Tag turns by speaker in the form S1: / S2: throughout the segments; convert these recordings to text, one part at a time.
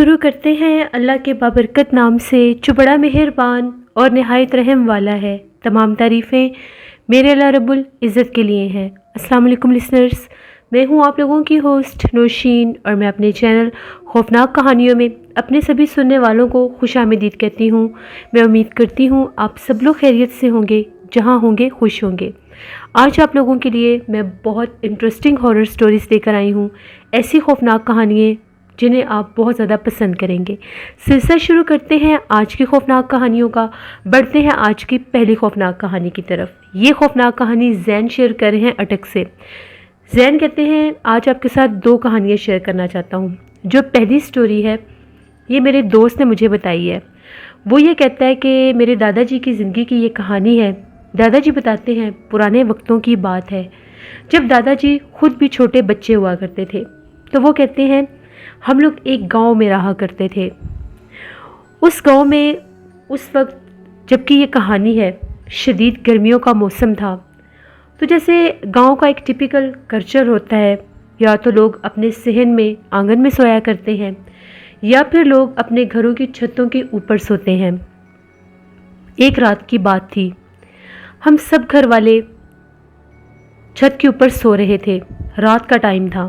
S1: شروع کرتے ہیں اللہ کے بابرکت نام سے جو بڑا مہربان اور نہایت رحم والا ہے۔ تمام تعریفیں میرے اللہ رب العزت کے لیے ہیں۔ السلام علیکم لسنرز، میں ہوں آپ لوگوں کی ہوسٹ نوشین، اور میں اپنے چینل خوفناک کہانیوں میں اپنے سبھی سننے والوں کو خوش آمدید کہتی ہوں۔ میں امید کرتی ہوں آپ سب لوگ خیریت سے ہوں گے، جہاں ہوں گے خوش ہوں گے۔ آج آپ لوگوں کے لیے میں بہت انٹرسٹنگ ہارر سٹوریز لے کر آئی ہوں، ایسی خوفناک کہانیاں جنہیں آپ بہت زیادہ پسند کریں گے۔ سلسلہ شروع کرتے ہیں آج کی خوفناک کہانیوں کا۔ بڑھتے ہیں آج کی پہلی خوفناک کہانی کی طرف۔ یہ خوفناک کہانی زین شیئر کر رہے ہیں اٹک سے۔ زین کہتے ہیں آج آپ کے ساتھ 2 کہانیاں شیئر کرنا چاہتا ہوں۔ جو پہلی سٹوری ہے یہ میرے دوست نے مجھے بتائی ہے۔ وہ یہ کہتا ہے کہ میرے دادا جی کی زندگی کی یہ کہانی ہے۔ دادا جی بتاتے ہیں پرانے وقتوں کی بات ہے، جب دادا جی خود بھی چھوٹے بچے ہوا کرتے تھے۔ تو وہ کہتے ہیں ہم لوگ ایک گاؤں میں رہا کرتے تھے۔ اس گاؤں میں اس وقت جب کہ یہ کہانی ہے شدید گرمیوں کا موسم تھا، تو جیسے گاؤں کا ایک ٹپیکل کلچر ہوتا ہے، یا تو لوگ اپنے صحن میں آنگن میں سویا کرتے ہیں، یا پھر لوگ اپنے گھروں کی چھتوں کے اوپر سوتے ہیں۔ ایک رات کی بات تھی، ہم سب گھر والے چھت کے اوپر سو رہے تھے۔ رات کا ٹائم تھا،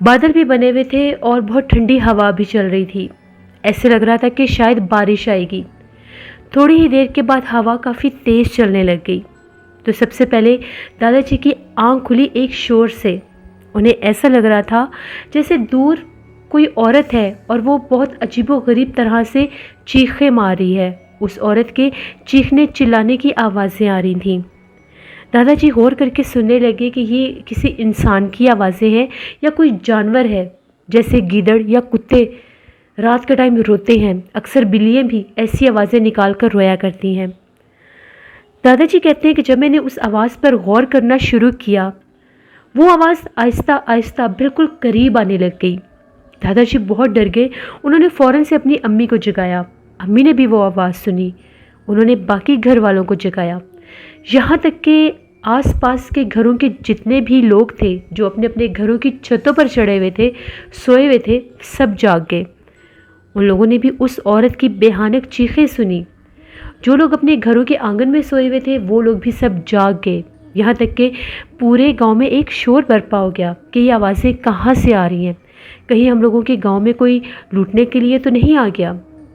S1: بادل بھی بنے ہوئے تھے اور بہت ٹھنڈی ہوا بھی چل رہی تھی۔ ایسے لگ رہا تھا کہ شاید بارش آئے گی۔ تھوڑی ہی دیر کے بعد ہوا کافی تیز چلنے لگ گئی، تو سب سے پہلے دادا جی کی آنکھ کھلی ایک شور سے۔ انہیں ایسا لگ رہا تھا جیسے دور کوئی عورت ہے اور وہ بہت عجیب و غریب طرح سے چیخیں مار رہی ہے۔ اس عورت کے چیخنے چلانے کی آوازیں آ رہی تھیں۔ دادا جی غور کر کے سننے لگے کہ یہ کسی انسان کی آوازیں ہیں یا کوئی جانور ہے، جیسے گیدڑ یا کتے رات کے ٹائم روتے ہیں۔ اکثر بلیاں بھی ایسی آوازیں نکال کر رویا کرتی ہیں۔ دادا جی کہتے ہیں کہ جب میں نے اس آواز پر غور کرنا شروع کیا، وہ آواز آہستہ آہستہ بالکل قریب آنے لگ گئی۔ دادا جی بہت ڈر گئے۔ انہوں نے فوراً سے اپنی امی کو جگایا۔ امی نے بھی وہ آواز سنی۔ انہوں نے باقی گھر والوں کو جگایا، یہاں تک کہ آس پاس کے گھروں کے جتنے بھی لوگ تھے جو اپنے اپنے گھروں کی چھتوں پر چڑھے ہوئے تھے، سوئے ہوئے تھے، سب جاگ گئے۔ ان لوگوں نے بھی اس عورت کی بھیانک چیخیں سنی۔ جو لوگ اپنے گھروں کے آنگن میں سوئے ہوئے تھے وہ لوگ بھی سب جاگ گئے، یہاں تک کہ پورے گاؤں میں ایک شور برپا ہو گیا کہ یہ آوازیں کہاں سے آ رہی ہیں، کہیں ہم لوگوں کے گاؤں میں کوئی لوٹنے کے لیے تو نہیں آ گیا۔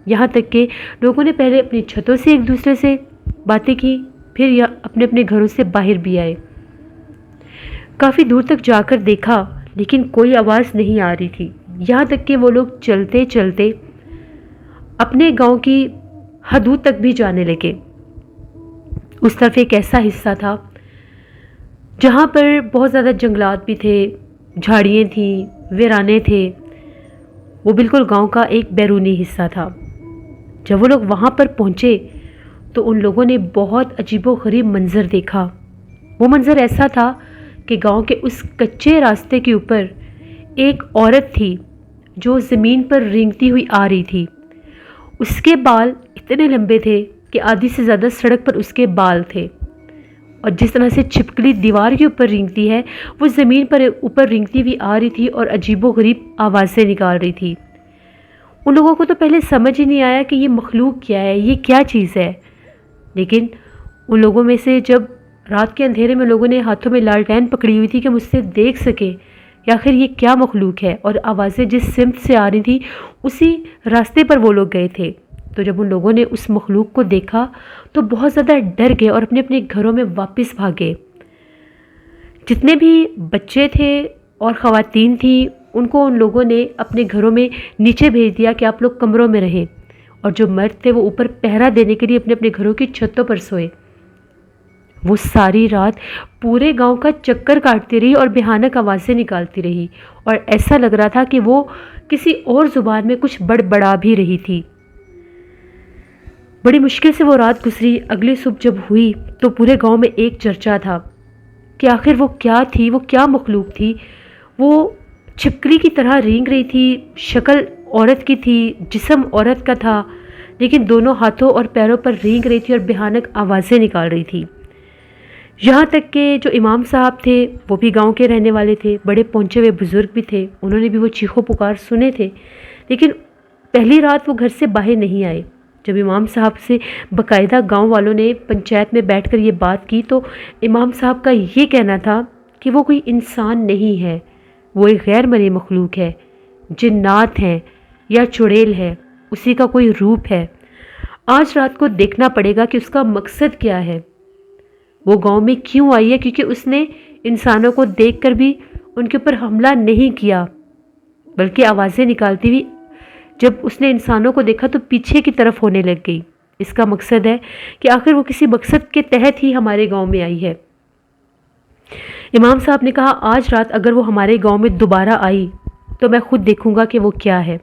S1: یہاں تک کہ لوگوں نے پہلے اپنی چھتوں سے ایک دوسرے سے باتیں کی، پھر اپنے اپنے گھروں سے باہر بھی آئے۔ کافی دور تک جا کر دیکھا لیکن کوئی آواز نہیں آ رہی تھی، یہاں تک کہ وہ لوگ چلتے چلتے اپنے گاؤں کی حدود تک بھی جانے لگے۔ اس طرف ایک ایسا حصہ تھا جہاں پر بہت زیادہ جنگلات بھی تھے، جھاڑیاں تھیں، ویرانے تھے۔ وہ بالکل گاؤں کا ایک بیرونی حصہ تھا۔ جب وہ لوگ وہاں پر پہنچے تو ان لوگوں نے بہت عجیب و غریب منظر دیکھا۔ وہ منظر ایسا تھا کہ گاؤں کے اس کچے راستے کے اوپر ایک عورت تھی جو زمین پر رینگتی ہوئی آ رہی تھی۔ اس کے بال اتنے لمبے تھے کہ آدھی سے زیادہ سڑک پر اس کے بال تھے، اور جس طرح سے چھپکلی دیوار کے اوپر رینگتی ہے وہ زمین پر اوپر رینگتی ہوئی آ رہی تھی اور عجیب و غریب آوازیں نکال رہی تھی۔ ان لوگوں کو تو پہلے سمجھ ہی نہیں آیا کہ یہ مخلوق کیا ہے، یہ کیا چیز ہے، لیکن ان لوگوں میں سے جب رات کے اندھیرے میں لوگوں نے ہاتھوں میں لالٹین پکڑی ہوئی تھی کہ مجھ سے دیکھ سکے کہ آخر یہ کیا مخلوق ہے، اور آوازیں جس سمت سے آ رہی تھی اسی راستے پر وہ لوگ گئے تھے، تو جب ان لوگوں نے اس مخلوق کو دیکھا تو بہت زیادہ ڈر گئے اور اپنے اپنے گھروں میں واپس بھاگے۔ جتنے بھی بچے تھے اور خواتین تھیں ان کو ان لوگوں نے اپنے گھروں میں نیچے بھیج دیا کہ آپ لوگ کمروں میں رہیں، اور جو مرد تھے وہ اوپر پہرا دینے کے لیے اپنے اپنے گھروں کی چھتوں پر سوئے۔ وہ ساری رات پورے گاؤں کا چکر کاٹتی رہی اور بھیانک آوازیں نکالتی رہی، اور ایسا لگ رہا تھا کہ وہ کسی اور زبان میں کچھ بڑبڑا بھی رہی تھی۔ بڑی مشکل سے وہ رات گزری۔ اگلی صبح جب ہوئی تو پورے گاؤں میں ایک چرچا تھا کہ آخر وہ کیا تھی، وہ کیا مخلوق تھی۔ وہ چھپکلی کی طرح رینگ رہی تھی، شکل عورت کی تھی، جسم عورت کا تھا، لیکن دونوں ہاتھوں اور پیروں پر رینگ رہی تھی اور بھیانک آوازیں نکال رہی تھی۔ یہاں تک کہ جو امام صاحب تھے وہ بھی گاؤں کے رہنے والے تھے، بڑے پہنچے ہوئے بزرگ بھی تھے، انہوں نے بھی وہ چیخو پکار سنے تھے، لیکن پہلی رات وہ گھر سے باہر نہیں آئے۔ جب امام صاحب سے باقاعدہ گاؤں والوں نے پنچایت میں بیٹھ کر یہ بات کی تو امام صاحب کا یہ کہنا تھا کہ وہ کوئی انسان نہیں ہے، وہ ایک غیر مرئی مخلوق ہے، جنات ہیں یا چڑیل ہے، اسی کا کوئی روپ ہے۔ آج رات کو دیکھنا پڑے گا کہ اس کا مقصد کیا ہے، وہ گاؤں میں کیوں آئی ہے، کیونکہ اس نے انسانوں کو دیکھ کر بھی ان کے اوپر حملہ نہیں کیا، بلکہ آوازیں نکالتی ہوئی جب اس نے انسانوں کو دیکھا تو پیچھے کی طرف ہونے لگ گئی۔ اس کا مقصد ہے کہ آخر وہ کسی مقصد کے تحت ہی ہمارے گاؤں میں آئی ہے۔ امام صاحب نے کہا آج رات اگر وہ ہمارے گاؤں میں دوبارہ آئی تو میں خود دیکھوں گا کہ وہ کیا ہے۔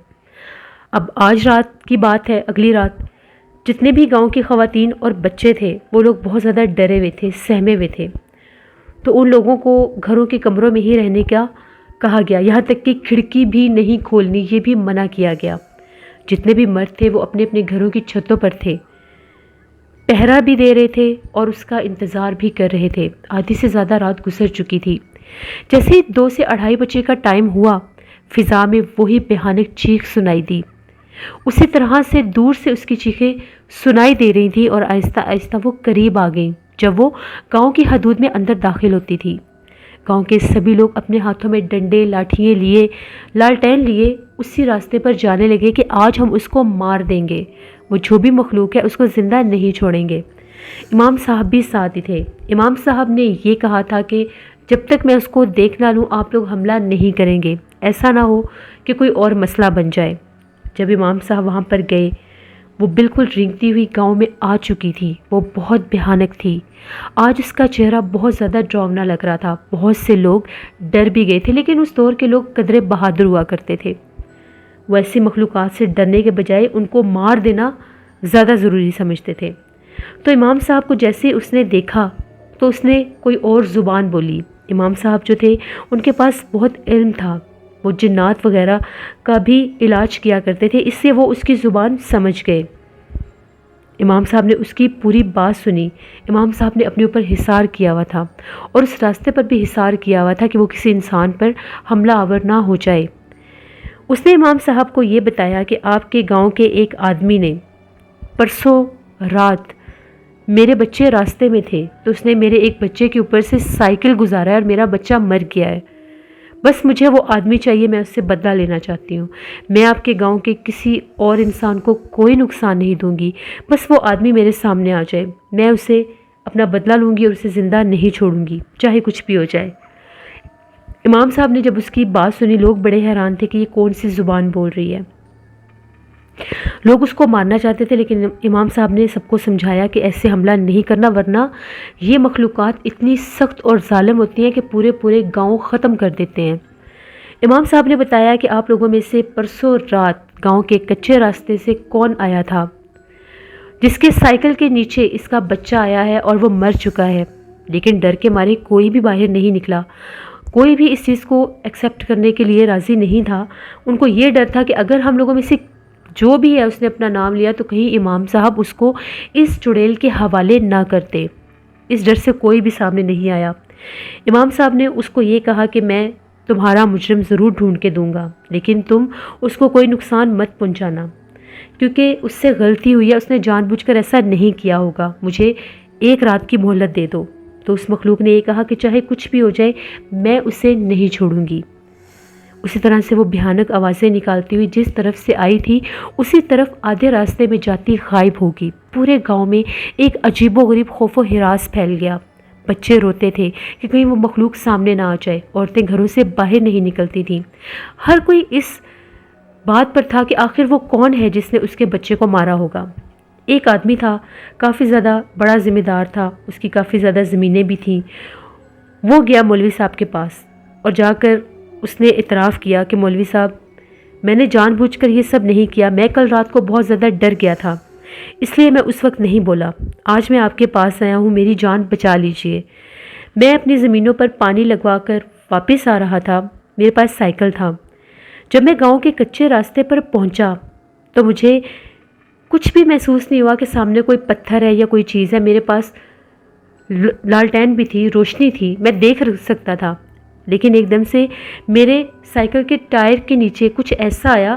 S1: اب آج رات کی بات ہے، اگلی رات جتنے بھی گاؤں کی خواتین اور بچے تھے وہ لوگ بہت زیادہ ڈرے ہوئے تھے، سہمے ہوئے تھے، تو ان لوگوں کو گھروں کے کمروں میں ہی رہنے کا کہا گیا، یہاں تک کہ کھڑکی بھی نہیں کھولنی، یہ بھی منع کیا گیا۔ جتنے بھی مرد تھے وہ اپنے اپنے گھروں کی چھتوں پر تھے، پہرا بھی دے رہے تھے اور اس کا انتظار بھی کر رہے تھے۔ آدھی سے زیادہ رات گزر چکی تھی۔ جیسے ہی 2 سے 2:30 بجے کا ٹائم ہوا، فضا میں وہی بھیانک چیخ سنائی دی۔ اسی طرح سے دور سے اس کی چیخیں سنائی دے رہی تھی اور آہستہ آہستہ وہ قریب آ گئیں۔ جب وہ گاؤں کی حدود میں اندر داخل ہوتی تھی، گاؤں کے سبھی لوگ اپنے ہاتھوں میں ڈنڈے، لاٹھیاں لیے، لالٹین لیے اسی راستے پر جانے لگے کہ آج ہم اس کو مار دیں گے، وہ جو بھی مخلوق ہے اس کو زندہ نہیں چھوڑیں گے۔ امام صاحب بھی ساتھ ہی تھے۔ امام صاحب نے یہ کہا تھا کہ جب تک میں اس کو دیکھ نہ لوں آپ لوگ حملہ نہیں کریں گے، ایسا نہ ہو کہ کوئی اور مسئلہ بن جائے۔ جب امام صاحب وہاں پر گئے، وہ بالکل رینگتی ہوئی گاؤں میں آ چکی تھی، وہ بہت بھیانک تھی۔ آج اس کا چہرہ بہت زیادہ ڈراؤنا لگ رہا تھا۔ بہت سے لوگ ڈر بھی گئے تھے، لیکن اس دور کے لوگ قدرے بہادر ہوا کرتے تھے، وہ ایسی مخلوقات سے ڈرنے کے بجائے ان کو مار دینا زیادہ ضروری سمجھتے تھے۔ تو امام صاحب کو جیسے اس نے دیکھا تو اس نے کوئی اور زبان بولی۔ امام صاحب جو تھے ان کے پاس بہت علم تھا، وہ جنات وغیرہ کا بھی علاج کیا کرتے تھے، اس سے وہ اس کی زبان سمجھ گئے۔ امام صاحب نے اس کی پوری بات سنی۔ امام صاحب نے اپنے اوپر حصار کیا ہوا تھا اور اس راستے پر بھی حصار کیا ہوا تھا کہ وہ کسی انسان پر حملہ آور نہ ہو جائے۔ اس نے امام صاحب کو یہ بتایا کہ آپ کے گاؤں کے ایک آدمی نے پرسوں رات میرے بچے راستے میں تھے تو اس نے میرے ایک بچے کے اوپر سے سائیکل گزارا ہے اور میرا بچہ مر گیا ہے، بس مجھے وہ آدمی چاہیے، میں اس سے بدلہ لینا چاہتی ہوں، میں آپ کے گاؤں کے کسی اور انسان کو کوئی نقصان نہیں دوں گی، بس وہ آدمی میرے سامنے آ جائے، میں اسے اپنا بدلہ لوں گی اور اسے زندہ نہیں چھوڑوں گی، چاہے کچھ بھی ہو جائے۔ امام صاحب نے جب اس کی بات سنی، لوگ بڑے حیران تھے کہ یہ کون سی زبان بول رہی ہے۔ لوگ اس کو مارنا چاہتے تھے، لیکن امام صاحب نے سب کو سمجھایا کہ ایسے حملہ نہیں کرنا، ورنہ یہ مخلوقات اتنی سخت اور ظالم ہوتی ہیں کہ پورے پورے گاؤں ختم کر دیتے ہیں۔ امام صاحب نے بتایا کہ آپ لوگوں میں سے پرسوں رات گاؤں کے کچے راستے سے کون آیا تھا جس کے سائیکل کے نیچے اس کا بچہ آیا ہے اور وہ مر چکا ہے، لیکن ڈر کے مارے کوئی بھی باہر نہیں نکلا، کوئی بھی اس چیز کو ایکسیپٹ کرنے کے لیے راضی نہیں تھا۔ ان کو یہ ڈر تھا کہ اگر ہم لوگوں میں سے جو بھی ہے اس نے اپنا نام لیا تو کہیں امام صاحب اس کو اس چڑیل کے حوالے نہ کرتے۔ اس ڈر سے کوئی بھی سامنے نہیں آیا۔ امام صاحب نے اس کو یہ کہا کہ میں تمہارا مجرم ضرور ڈھونڈ کے دوں گا، لیکن تم اس کو کوئی نقصان مت پہنچانا، کیونکہ اس سے غلطی ہوئی ہے، اس نے جان بوجھ کر ایسا نہیں کیا ہوگا، مجھے 1 رات کی مہلت دے دو۔ تو اس مخلوق نے یہ کہا کہ چاہے کچھ بھی ہو جائے میں اسے نہیں چھوڑوں گی۔ اسی طرح سے وہ بھیانک آوازیں نکالتی ہوئی جس طرف سے آئی تھی اسی طرف آدھے راستے میں جاتی غائب ہوگی۔ پورے گاؤں میں ایک عجیب و غریب خوف و ہراس پھیل گیا۔ بچے روتے تھے کہ کہیں وہ مخلوق سامنے نہ آ جائے، عورتیں گھروں سے باہر نہیں نکلتی تھیں۔ ہر کوئی اس بات پر تھا کہ آخر وہ کون ہے جس نے اس کے بچے کو مارا ہوگا۔ ایک آدمی تھا، کافی زیادہ بڑا ذمہ دار تھا، اس کی کافی زیادہ زمینیں بھی تھیں۔ وہ گیا مولوی صاحب کے پاس اور جا کر اس نے اعتراف کیا کہ مولوی صاحب میں نے جان بوجھ کر یہ سب نہیں کیا، میں کل رات کو بہت زیادہ ڈر گیا تھا، اس لیے میں اس وقت نہیں بولا، آج میں آپ کے پاس آیا ہوں، میری جان بچا لیجئے۔ میں اپنی زمینوں پر پانی لگوا کر واپس آ رہا تھا، میرے پاس سائیکل تھا، جب میں گاؤں کے کچے راستے پر پہنچا تو مجھے کچھ بھی محسوس نہیں ہوا کہ سامنے کوئی پتھر ہے یا کوئی چیز ہے، میرے پاس لالٹین بھی تھی، روشنی تھی، میں دیکھ سکتا تھا، لیکن ایک دم سے میرے سائیکل کے ٹائر کے نیچے کچھ ایسا آیا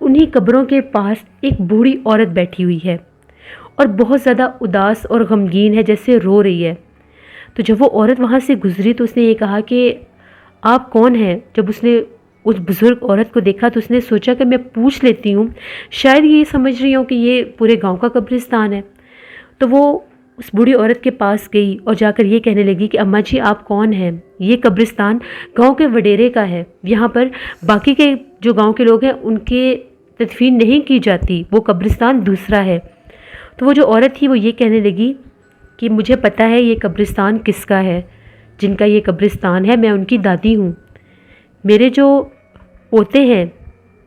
S1: انہی قبروں کے پاس ایک بوڑھی عورت بیٹھی ہوئی ہے اور بہت زیادہ اداس اور غمگین ہے، جیسے رو رہی ہے۔ تو جب وہ عورت وہاں سے گزری تو اس نے یہ کہا کہ آپ کون ہیں؟ جب اس نے اس بزرگ عورت کو دیکھا تو اس نے سوچا کہ میں پوچھ لیتی ہوں، شاید یہ سمجھ رہی ہوں کہ یہ پورے گاؤں کا قبرستان ہے۔ تو وہ اس بوڑھی عورت کے پاس گئی اور جا کر یہ کہنے لگی کہ اماں جی آپ کون ہیں؟ یہ قبرستان گاؤں کے وڈیرے کا ہے، یہاں پر باقی کے جو گاؤں کے لوگ ہیں ان کے تدفین نہیں کی جاتی، وہ قبرستان دوسرا ہے۔ تو وہ جو عورت تھی وہ یہ کہنے لگی کہ مجھے پتہ ہے یہ قبرستان کس کا ہے، جن کا یہ قبرستان ہے میں ان کی دادی ہوں۔ میرے جو پوتے ہیں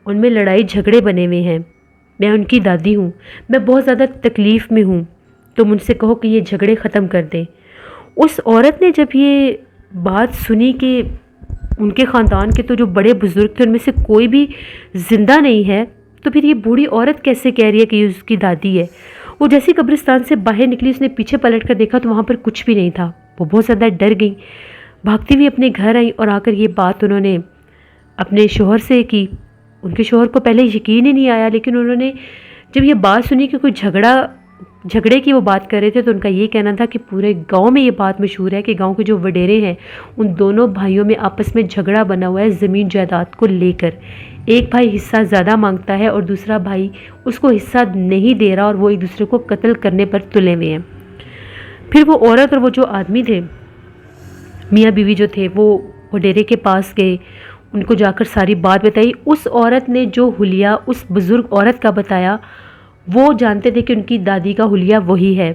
S1: ان میں لڑائی جھگڑے بنے ہوئے ہیں، میں ان کی دادی ہوں، میں بہت زیادہ تکلیف میں ہوں، تم ان سے کہو کہ یہ جھگڑے ختم کر دیں۔ اس عورت نے جب یہ بات سنی کہ ان کے خاندان کے تو جو بڑے بزرگ تھے ان میں سے کوئی بھی زندہ نہیں ہے، تو پھر یہ بوڑھی عورت کیسے کہہ رہی ہے کہ یہ اس کی دادی ہے؟ وہ جیسی قبرستان سے باہر نکلی اس نے پیچھے پلٹ کر دیکھا تو وہاں پر کچھ بھی نہیں تھا۔ وہ بہت زیادہ ڈر گئی، بھاگتی ہوئی اپنے گھر آئی اور آ کر یہ بات انہوں نے اپنے شوہر سے کی۔ ان کے شوہر کو پہلے یقین ہی نہیں آیا، لیکن انہوں نے جب یہ بات سنی کہ کوئی جھگڑے کی وہ بات کر رہے تھے تو ان کا یہ کہنا تھا کہ پورے گاؤں میں یہ بات مشہور ہے کہ گاؤں کے جو وڈیرے ہیں ان دونوں بھائیوں میں آپس میں جھگڑا بنا ہوا ہے زمین جائیداد کو لے کر۔ ایک بھائی حصہ زیادہ مانگتا ہے اور دوسرا بھائی اس کو حصہ نہیں دے رہا اور وہ ایک دوسرے کو قتل کرنے پر تلے ہوئے ہیں۔ پھر وہ عورت اور وہ جو آدمی تھے، میاں بیوی جو تھے، وہ وڈیرے کے پاس گئے، ان کو جا کر ساری بات بتائی۔ اس عورت نے جو حلیہ اس بزرگ عورت کا بتایا وہ جانتے تھے کہ ان کی دادی کا حلیہ وہی ہے۔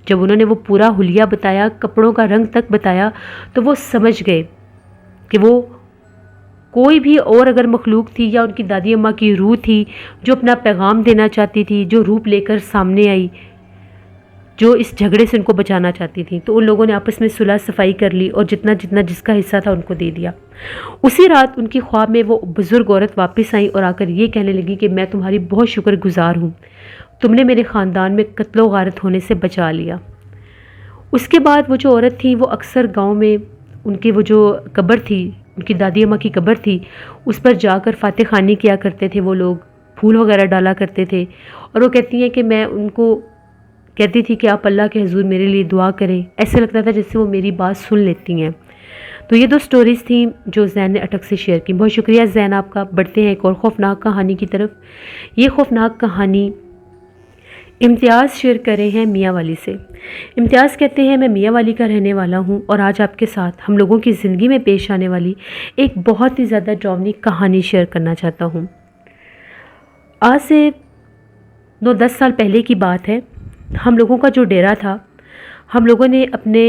S1: جب انہوں نے وہ پورا حلیہ بتایا، کپڑوں کا رنگ تک بتایا، تو وہ سمجھ گئے کہ وہ کوئی بھی اور اگر مخلوق تھی یا ان کی دادی اماں کی روح تھی جو اپنا پیغام دینا چاہتی تھی، جو روپ لے کر سامنے آئی، جو اس جھگڑے سے ان کو بچانا چاہتی تھی۔ تو ان لوگوں نے آپس میں صلح صفائی کر لی اور جتنا جس کا حصہ تھا ان کو دے دیا۔ اسی رات ان کی خواب میں وہ بزرگ عورت واپس آئی اور آ کر یہ کہنے لگی کہ میں تمہاری بہت شکر گزار ہوں، تم نے میرے خاندان میں قتل و غارت ہونے سے بچا لیا۔ اس کے بعد وہ جو عورت تھی وہ اکثر گاؤں میں ان کی وہ جو قبر تھی، ان کی دادی اماں کی قبر تھی، اس پر جا کر فاتح خوانی کیا کرتے تھے، وہ لوگ پھول وغیرہ ڈالا کرتے تھے۔ اور وہ کہتی ہیں کہ میں ان کو کہتی تھی کہ آپ اللہ کے حضور میرے لیے دعا کریں، ایسے لگتا تھا جیسے وہ میری بات سن لیتی ہیں۔ تو یہ دو سٹوریز تھیں جو زین نے اٹک سے شیئر کی۔ بہت شکریہ زین آپ کا۔ بڑھتے ہیں ایک اور خوفناک کہانی کی طرف۔ یہ خوفناک کہانی امتیاز شیئر کر رہے ہیں میاں والی سے۔ امتیاز کہتے ہیں میں میاں والی کا رہنے والا ہوں اور آج آپ کے ساتھ ہم لوگوں کی زندگی میں پیش آنے والی ایک بہت ہی زیادہ ڈراؤنی کہانی شیئر کرنا چاہتا ہوں۔ آج سے 9-10 سال پہلے کی بات ہے۔ ہم لوگوں کا جو ڈیرا تھا، ہم لوگوں نے اپنے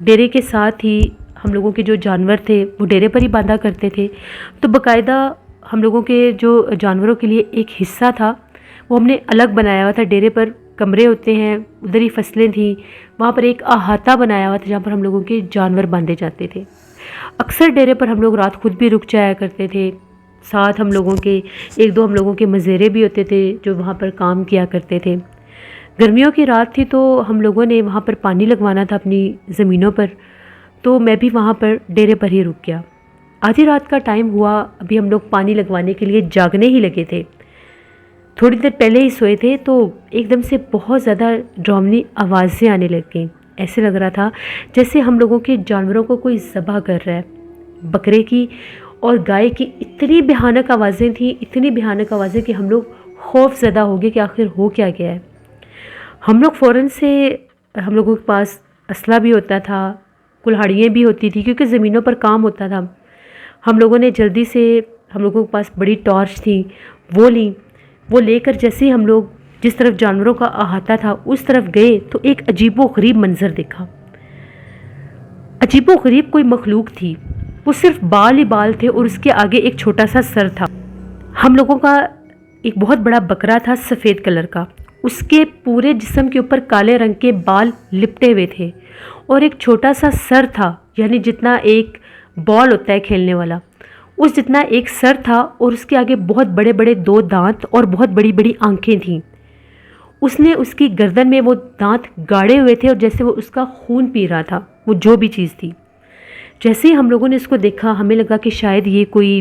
S1: ڈیرے کے ساتھ ہی ہم لوگوں کے جو جانور تھے وہ ڈیرے پر ہی باندھا کرتے تھے، تو باقاعدہ ہم لوگوں کے جو جانوروں کے لیے ایک حصہ تھا وہ ہم نے الگ بنایا ہوا تھا۔ ڈیرے پر کمرے ہوتے ہیں، ادھر ہی فصلیں تھیں، وہاں پر ایک احاطہ بنایا ہوا تھا جہاں پر ہم لوگوں کے جانور باندھے جاتے تھے۔ اکثر ڈیرے پر ہم لوگ رات خود بھی رک جایا کرتے تھے، ساتھ ہم لوگوں کے ایک دو ہم لوگوں کے مزیرے بھی ہوتے تھے جو وہاں پر کام کیا کرتے تھے۔ گرمیوں کی رات تھی تو ہم لوگوں نے وہاں پر پانی لگوانا تھا اپنی زمینوں پر، تو میں بھی وہاں پر ڈیرے پر ہی رک گیا۔ آدھی رات کا ٹائم ہوا، ابھی ہم لوگ پانی لگوانے کے لیے جاگنے ہی لگے تھے، تھوڑی دیر پہلے ہی سوئے تھے، تو ایک دم سے بہت زیادہ ڈراؤنی آوازیں آنے لگ گئیں۔ ایسے لگ رہا تھا جیسے ہم لوگوں کے جانوروں کو کوئی ذبح کر رہا ہے۔ بکرے کی اور گائے کی اتنی بھیانک آوازیں تھیں، اتنی بھیانک آوازیں کہ ہم لوگ خوف زدہ ہو گئے کہ آخر ہو کیا گیا ہے۔ ہم لوگ فوراً سے، ہم لوگوں کے پاس اسلحہ بھی ہوتا تھا، کلہاڑیاں بھی ہوتی تھی کیونکہ زمینوں پر کام ہوتا تھا۔ ہم لوگوں نے جلدی سے، ہم لوگوں کے پاس بڑی ٹارچ تھی، وہ لیں، وہ لے کر جیسے ہی ہم لوگ جس طرف جانوروں کا احاطہ تھا اس طرف گئے تو ایک عجیب و غریب منظر دیکھا۔ عجیب و غریب کوئی مخلوق تھی، وہ صرف بال ہی بال تھے اور اس کے آگے ایک چھوٹا سا سر تھا۔ ہم لوگوں کا ایک بہت بڑا بکرا تھا سفید کلر کا، اس کے پورے جسم کے اوپر کالے رنگ کے بال لپٹے ہوئے تھے اور ایک چھوٹا سا سر تھا، یعنی جتنا ایک بال ہوتا ہے کھیلنے والا، اس جتنا ایک سر تھا اور اس کے آگے بہت بڑے بڑے 2 دانت اور بہت بڑی بڑی آنکھیں تھیں۔ اس نے اس کی گردن میں وہ دانت گاڑے ہوئے تھے اور جیسے وہ اس کا خون پی رہا تھا، وہ جو بھی چیز تھی۔ جیسے ہی ہم لوگوں نے اس کو دیکھا ہمیں لگا کہ شاید یہ کوئی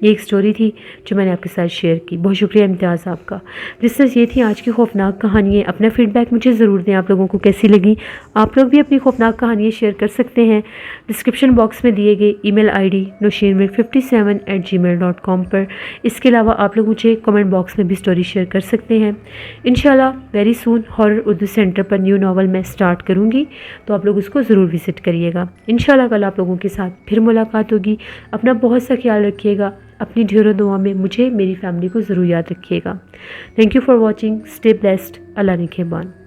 S1: یہ ایک سٹوری تھی جو میں نے آپ کے ساتھ شیئر کی. بہت شکریہ امتیاز آپ کا. لسنرز، یہ تھی آج کی خوفناک کہانیاں. اپنا فیڈ بیک مجھے ضرور دیں، آپ لوگوں کو کیسی لگیں. آپ لوگ بھی اپنی خوفناک کہانیاں شیئر کر سکتے ہیں ڈسکرپشن باکس میں دیے گئے ای میل آئی ڈی nosheenmir57@gmail.com پر. اس کے علاوہ آپ لوگ مجھے کمنٹ باکس میں بھی سٹوری شیئر کر سکتے ہیں. انشاءاللہ very soon horror Urdu centre پر نیو ناول میں سٹارٹ کروں گی، تو آپ لوگ اس کو ضرور وزٹ کریے گا. انشاءاللہ کل آپ لوگوں کے ساتھ پھر ملاقات ہوگی. اپنا بہت سا خیال رکھیے گا. اپنی ڈھیروں دعا میں مجھے میری فیملی کو ضرور یاد رکھیے گا. Thank you for watching. Stay blessed. اللہ نگہبان.